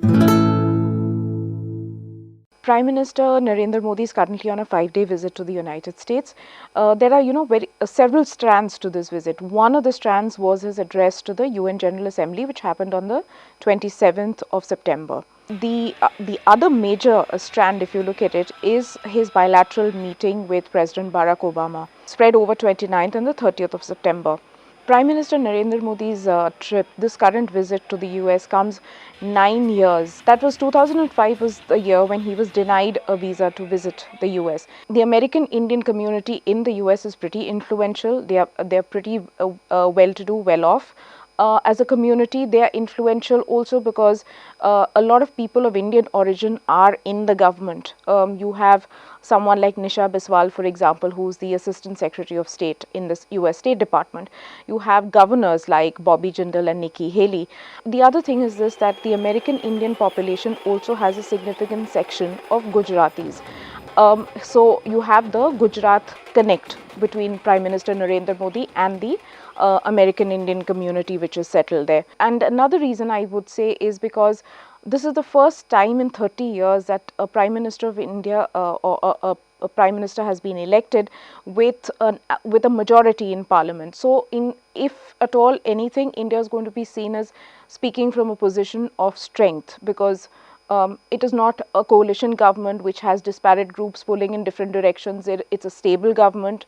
Prime Minister Narendra Modi is currently on a 5-day visit to the United States. There are, several strands to this visit. One of the strands was his address to the UN General Assembly, which happened on the 27th of September. The other major strand, if you look at it, is his bilateral meeting with President Barack Obama, spread over 29th and the 30th of September. Prime Minister Narendra Modi's trip, this current visit to the US, comes 9 years. That was 2005 was the year when he was denied a visa to visit the US. The American Indian community in the US is pretty influential. They're pretty well-to-do, well-off. As a community, they are influential also because a lot of people of Indian origin are in the government. You have someone like Nisha Biswal, for example, who's the Assistant Secretary of State in this US State Department. You have governors like Bobby Jindal and Nikki Haley. The other thing is this, that the American Indian population also has a significant section of Gujaratis. So you have the Gujarat connect between Prime Minister Narendra Modi and the American Indian community which is settled there. And another reason I would say is because this is the first time in 30 years that a Prime Minister of India or a Prime Minister has been elected with a majority in Parliament. So if at all anything, India is going to be seen as speaking from a position of strength, because it is not a coalition government which has disparate groups pulling in different directions. It's a stable government.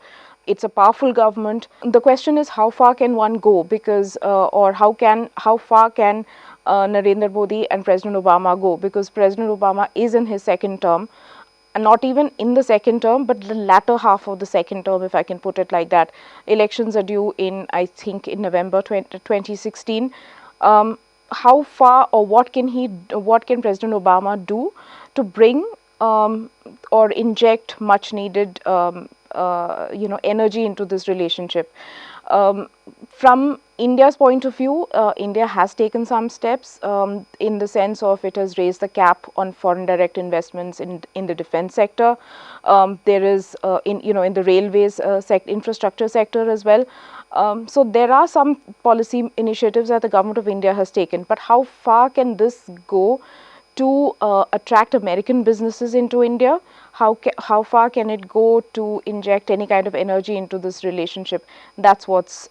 It's a powerful government. The question is, how far can one go? Because or how far can Narendra Modi and President Obama go? Because President Obama is in his second term, and not even in the second term, but the latter half of the second term, if I can put it like that. Elections are due in, I think, in November 2016. How far or what can President Obama do to bring or inject much needed energy into this relationship? From India's point of view, India has taken some steps in the sense of it has raised the cap on foreign direct investments in the defense sector. There is in the railways infrastructure sector as well. So there are some policy initiatives that the government of India has taken, but how far can this go to attract American businesses into India? How far can it go to inject any kind of energy into this relationship? That's what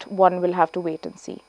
one will have to wait and see.